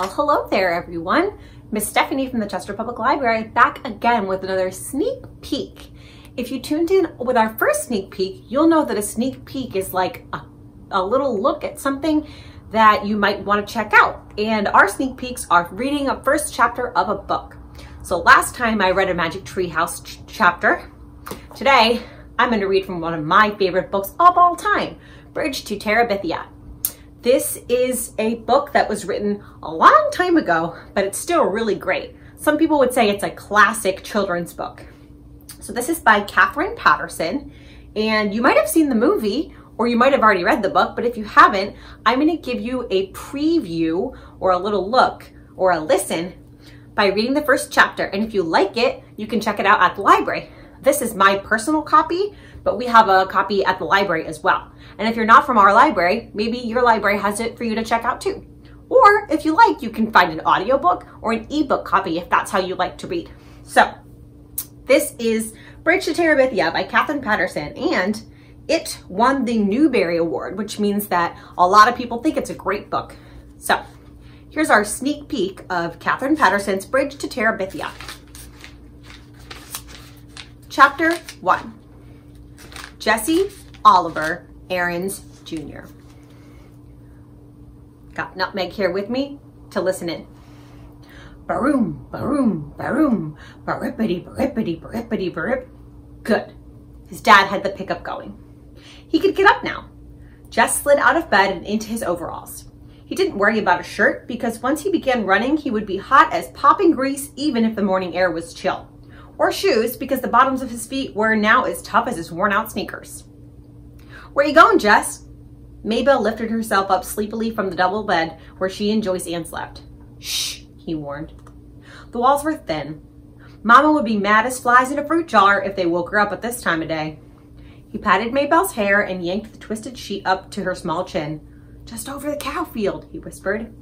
Well, hello there, everyone. Miss Stephanie from the Chester Public Library back again with another sneak peek. If you tuned in with our first sneak peek, you'll know that a sneak peek is like a little look at something that you might want to check out. And our sneak peeks are reading a first chapter of a book. So last time I read a Magic Treehouse chapter. Today, I'm going to read from one of my favorite books of all time, Bridge to Terabithia. This is a book that was written a long time ago, but it's still really great. Some people would say it's a classic children's book. So this is by Katherine Paterson, and you might have seen the movie, or you might have already read the book, but if you haven't, I'm going to give you a preview or a little look or a listen by reading the first chapter. And if you like it, you can check it out at the library. This is my personal copy, but we have a copy at the library as well. And if you're not from our library, maybe your library has it for you to check out too. Or if you like, you can find an audiobook or an ebook copy if that's how you like to read. So this is Bridge to Terabithia by Katherine Paterson, and it won the Newbery Award, which means that a lot of people think it's a great book. So here's our sneak peek of Katherine Paterson's Bridge to Terabithia. Chapter 1. Jesse Oliver Aarons Jr. Got Nutmeg here with me to listen in. Baroom, baroom, baroom, barippity, barippity, barippity, barip. Good. His dad had the pickup going. He could get up now. Jess slid out of bed and into his overalls. He didn't worry about a shirt because once he began running, he would be hot as popping grease even if the morning air was chill. Or shoes because the bottoms of his feet were now as tough as his worn out sneakers. Where you going, Jess? Maybelle lifted herself up sleepily from the double bed where she and Joyce Ann slept. Shh, he warned. The walls were thin. Mama would be mad as flies in a fruit jar if they woke her up at this time of day. He patted Maybelle's hair and yanked the twisted sheet up to her small chin. Just over the cow field, he whispered.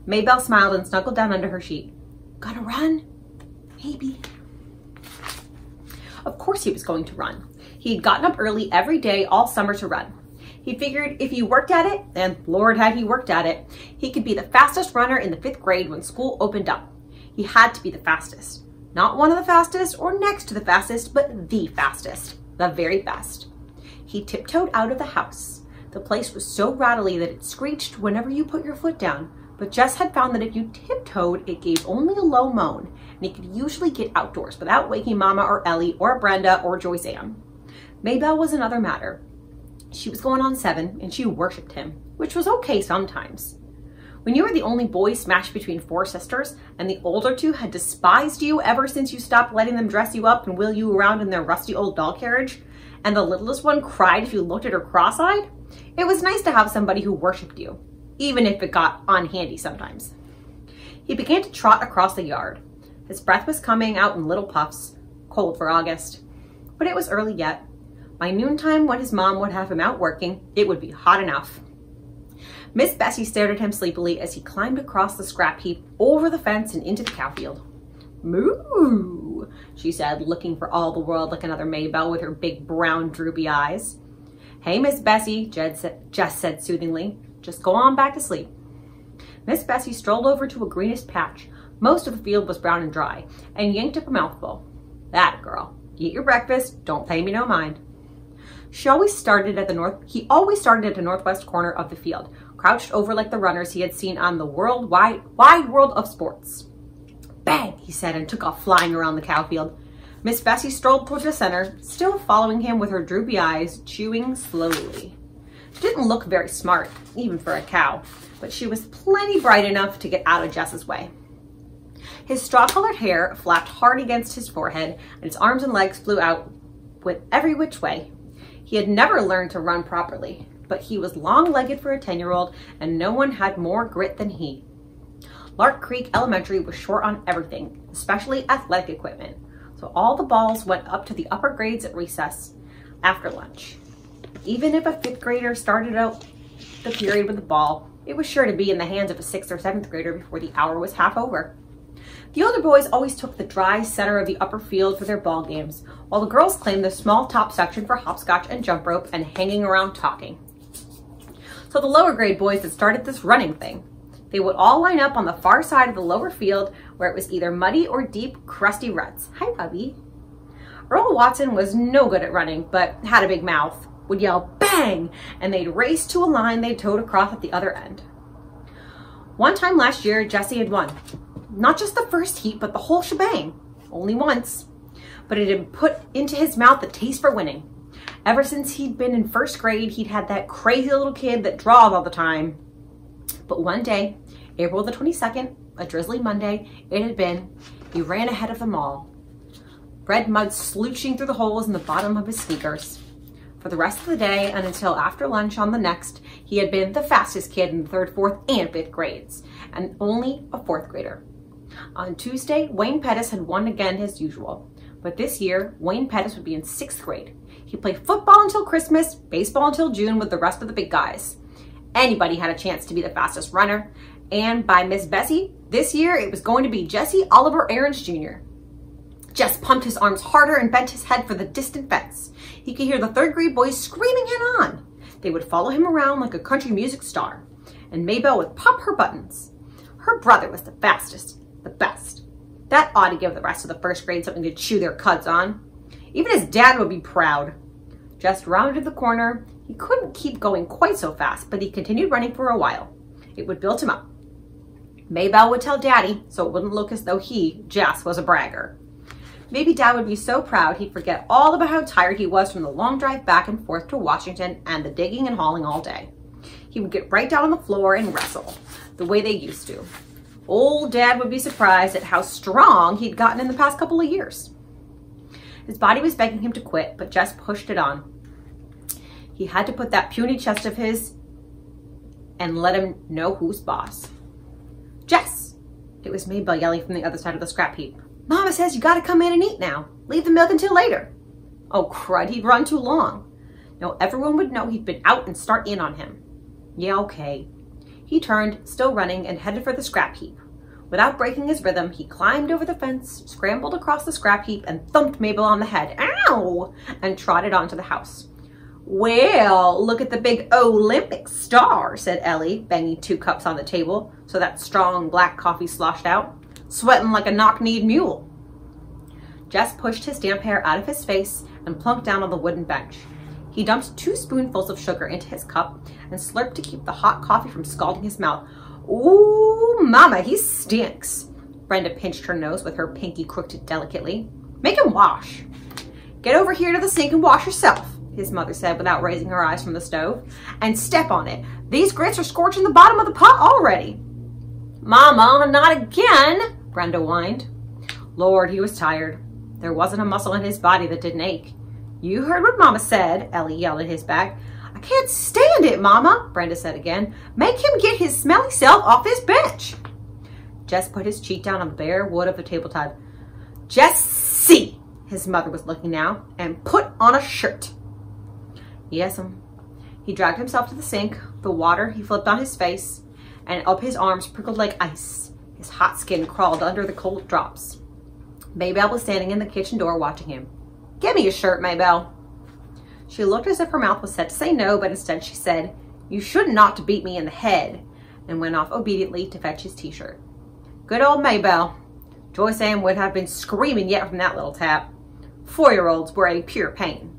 Maybelle smiled and snuggled down under her sheet. Gonna run? Maybe. Of course he was going to run. He had gotten up early every day all summer to run. He figured if he worked at it, and Lord had he worked at it, he could be the fastest runner in the 5th grade when school opened up. He had to be the fastest. Not one of the fastest or next to the fastest, but the fastest. The very best. He tiptoed out of the house. The place was so rattly that it screeched whenever you put your foot down, but Jess had found that if you tiptoed, it gave only a low moan, and he could usually get outdoors without waking Mama or Ellie or Brenda or Joyce Ann. Maybelle was another matter. She was going on 7, and she worshipped him, which was okay sometimes. When you were the only boy smashed between 4 sisters, and the older 2 had despised you ever since you stopped letting them dress you up and wheel you around in their rusty old doll carriage, and the littlest one cried if you looked at her cross-eyed, it was nice to have somebody who worshipped you, even if it got unhandy sometimes. He began to trot across the yard. His breath was coming out in little puffs, cold for August. But it was early yet. By noontime, when his mom would have him out working, it would be hot enough. Miss Bessie stared at him sleepily as he climbed across the scrap heap, over the fence and into the cow field. Moo, she said, looking for all the world like another Maybelle with her big brown droopy eyes. Hey, Miss Bessie, Jess said soothingly. Just go on back to sleep. Miss Bessie strolled over to a greenish patch. Most of the field was brown and dry, and yanked up a mouthful. That girl. Eat your breakfast. Don't pay me no mind. He always started at the northwest corner of the field, crouched over like the runners he had seen on the wide world of sports. Bang, he said, and took off flying around the cow field. Miss Bessie strolled toward the center, still following him with her droopy eyes, chewing slowly. She didn't look very smart, even for a cow, but she was plenty bright enough to get out of Jess's way. His straw-colored hair flapped hard against his forehead, and his arms and legs flew out with every which way. He had never learned to run properly, but he was long-legged for a 10-year-old, and no one had more grit than he. Lark Creek Elementary was short on everything, especially athletic equipment, so all the balls went up to the upper grades at recess after lunch. Even if a 5th grader started out the period with the ball, it was sure to be in the hands of a 6th or 7th grader before the hour was half over. The older boys always took the dry center of the upper field for their ball games, while the girls claimed the small top section for hopscotch and jump rope and hanging around talking. So the lower grade boys had started this running thing. They would all line up on the far side of the lower field where it was either muddy or deep, crusty ruts. Hi, Bubby. Earl Watson was no good at running, but had a big mouth, would yell bang, and they'd race to a line they'd towed across at the other end. One time last year, Jesse had won. Not just the first heat, but the whole shebang. Only once. But it had put into his mouth the taste for winning. Ever since he'd been in first grade, he'd had that crazy little kid that draws all the time. But one day, April the 22nd, a drizzly Monday, it had been, he ran ahead of them all. Red mud slooshing through the holes in the bottom of his sneakers. For the rest of the day and until after lunch on the next, he had been the fastest kid in the 3rd, 4th, and 5th grades, and only a 4th grader. On Tuesday, Wayne Pettis had won again as usual, but this year, Wayne Pettis would be in 6th grade. He played football until Christmas, baseball until June with the rest of the big guys. Anybody had a chance to be the fastest runner, and by Miss Bessie, this year it was going to be Jesse Oliver Aarons Jr. Jess pumped his arms harder and bent his head for the distant fence. He could hear the 3rd grade boys screaming him on. They would follow him around like a country music star, and Maybelle would pop her buttons. Her brother was the fastest, the best. That ought to give the rest of the 1st grade something to chew their cuds on. Even his dad would be proud. Just rounded the corner. He couldn't keep going quite so fast, but he continued running for a while. It would build him up. Maybelle would tell Daddy, so it wouldn't look as though he, Jess, was a bragger. Maybe Dad would be so proud he'd forget all about how tired he was from the long drive back and forth to Washington and the digging and hauling all day. He would get right down on the floor and wrestle, the way they used to. Old Dad would be surprised at how strong he'd gotten in the past couple of years. His body was begging him to quit, but Jess pushed it on. He had to put that puny chest of his and let him know who's boss. Jess! It was Maybelle yelling from the other side of the scrap heap. Mama says you gotta come in and eat now. Leave the milk until later. Oh, crud, he'd run too long. Now everyone would know he'd been out and start in on him. Yeah, okay. He turned, still running, and headed for the scrap heap. Without breaking his rhythm, he climbed over the fence, scrambled across the scrap heap, and thumped Maybelle on the head. Ow! And trotted onto the house. Well, look at the big Olympic star, said Ellie, banging 2 cups on the table so that strong black coffee sloshed out. Sweating like a knock-kneed mule. Jess pushed his damp hair out of his face and plunked down on the wooden bench. He dumped 2 spoonfuls of sugar into his cup and slurped to keep the hot coffee from scalding his mouth. Ooh, Mama, he stinks. Brenda pinched her nose with her pinky crooked delicately. Make him wash. Get over here to the sink and wash yourself, his mother said without raising her eyes from the stove, and step on it. These grits are scorching the bottom of the pot already. Mama, not again, Brenda whined. Lord, he was tired. There wasn't a muscle in his body that didn't ache. You heard what Mama said, Ellie yelled at his back. I can't stand it, Mama, Brenda said again. Make him get his smelly self off this bench. Jess put his cheek down on the bare wood of the tabletop. Jesse, his mother was looking now, and put on a shirt. Yes'm. He dragged himself to the sink, the water he flipped on his face, and up his arms prickled like ice. His hot skin crawled under the cold drops. Maybelle was standing in the kitchen door watching him. Give me a shirt, Maybelle. She looked as if her mouth was set to say no, but instead she said, You should not to beat me in the head, and went off obediently to fetch his t-shirt. Good old Maybelle. Joyce Ann would have been screaming yet from that little tap. 4-year-olds were a pure pain.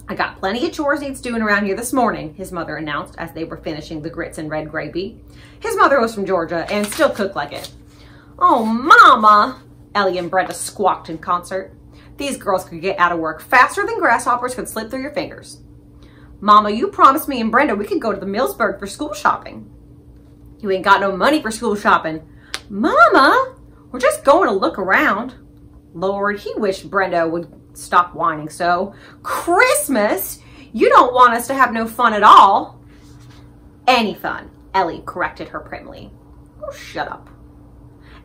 I got plenty of chores needs doing around here this morning, his mother announced as they were finishing the grits and red gravy. His mother was from Georgia and still cooked like it. Oh, Mama, Ellie and Brenda squawked in concert. These girls could get out of work faster than grasshoppers could slip through your fingers. Mama, you promised me and Brenda we could go to the Millsburg for school shopping. You ain't got no money for school shopping. Mama, we're just going to look around. Lord, he wished Brenda would stop whining so. Christmas? You don't want us to have no fun at all. Any fun, Ellie corrected her primly. Oh, shut up.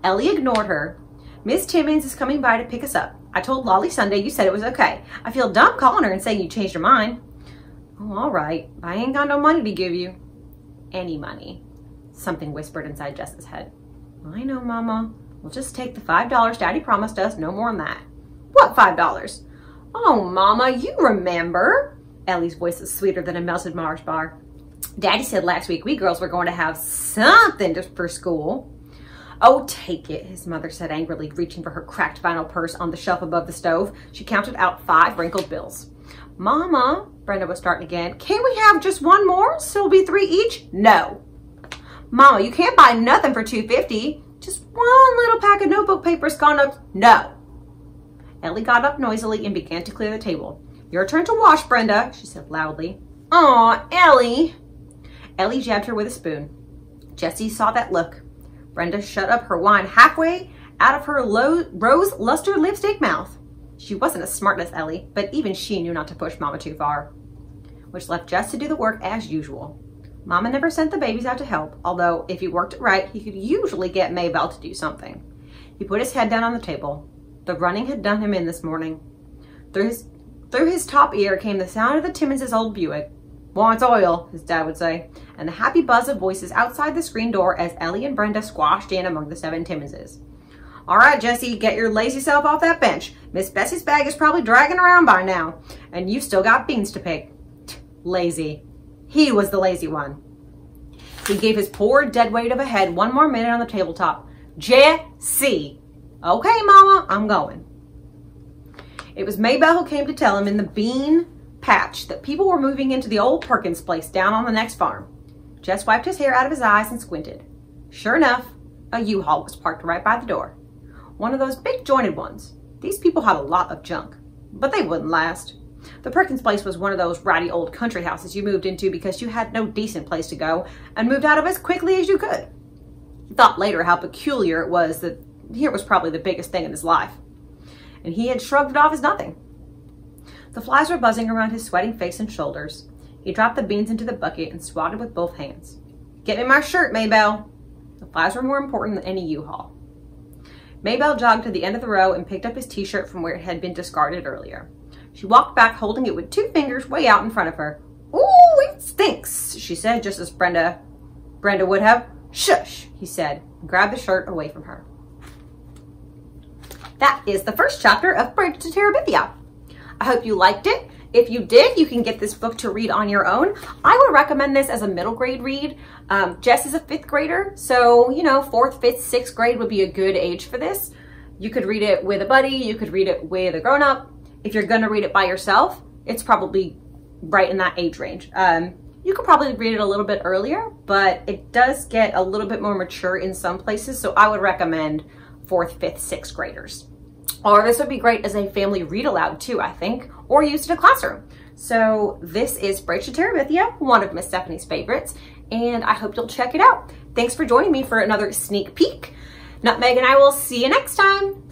Ellie ignored her. Miss Timmons is coming by to pick us up. I told Lolly Sunday you said it was okay. I feel dumb calling her and saying you changed your mind. Oh, all right. I ain't got no money to give you. Any money. Something whispered inside Jess's head. I know, Mama. We'll just take the $5 Daddy promised us, no more than that. What $5? Oh, Mama, you remember. Ellie's voice was sweeter than a melted Mars bar. Daddy said last week we girls were going to have something for school. Oh, take it, his mother said angrily, reaching for her cracked vinyl purse on the shelf above the stove. She counted out 5 wrinkled bills. Mama, Brenda was starting again. Can't we have just one more? So it'll be 3 each? No. Mama, you can't buy nothing for $2.50. Just one little pack of notebook paper's gone up. No. Ellie got up noisily and began to clear the table. Your turn to wash, Brenda, she said loudly. Aw, Ellie. Ellie jabbed her with a spoon. Jessie saw that look. Brenda shut up her wine halfway out of her rose luster lipstick mouth. She wasn't as smart as Ellie, but even she knew not to push Mama too far, which left Jess to do the work as usual. Mama never sent the babies out to help, although if he worked it right, he could usually get Maybelle to do something. He put his head down on the table. The running had done him in this morning. Through his top ear came the sound of the Timmons' old Buick. Wants oil, his dad would say, and the happy buzz of voices outside the screen door as Ellie and Brenda squashed in among the 7 Timmonses. All right, Jessie, get your lazy self off that bench. Miss Bessie's bag is probably dragging around by now, and you've still got beans to pick. Lazy. He was the lazy one. He gave his poor dead weight of a head one more minute on the tabletop. Jessie. Okay, Mama, I'm going. It was Maybelle who came to tell him in the bean patch that people were moving into the old Perkins place down on the next farm. Jess wiped his hair out of his eyes and squinted. Sure enough, a U-Haul was parked right by the door. One of those big jointed ones. These people had a lot of junk, but they wouldn't last. The Perkins place was one of those ratty old country houses you moved into because you had no decent place to go and moved out of as quickly as you could. He thought later how peculiar it was that here was probably the biggest thing in his life, and he had shrugged it off as nothing. The flies were buzzing around his sweating face and shoulders. He dropped the beans into the bucket and swatted with both hands. Get me my shirt, Maybelle. The flies were more important than any U-Haul. Maybelle jogged to the end of the row and picked up his t-shirt from where it had been discarded earlier. She walked back, holding it with 2 fingers way out in front of her. Ooh, it stinks, she said, just as Brenda would have. Shush, he said, and grabbed the shirt away from her. That is the first chapter of Bridge to Terabithia. I hope you liked it. If you did, you can get this book to read on your own. I would recommend this as a middle grade read. Jess is a 5th grader, so, you know, 4th, 5th, 6th grade would be a good age for this. You could read it with a buddy. You could read it with a grown-up. If you're going to read it by yourself, it's probably right in that age range. You could probably read it a little bit earlier, but it does get a little bit more mature in some places, so I would recommend 4th, 5th, 6th graders. Or this would be great as a family read aloud too, I think, or used in a classroom. So this is Bridge to Terabithia, one of Miss Stephanie's favorites, and I hope you'll check it out. Thanks for joining me for another sneak peek. Nutmeg and I will see you next time.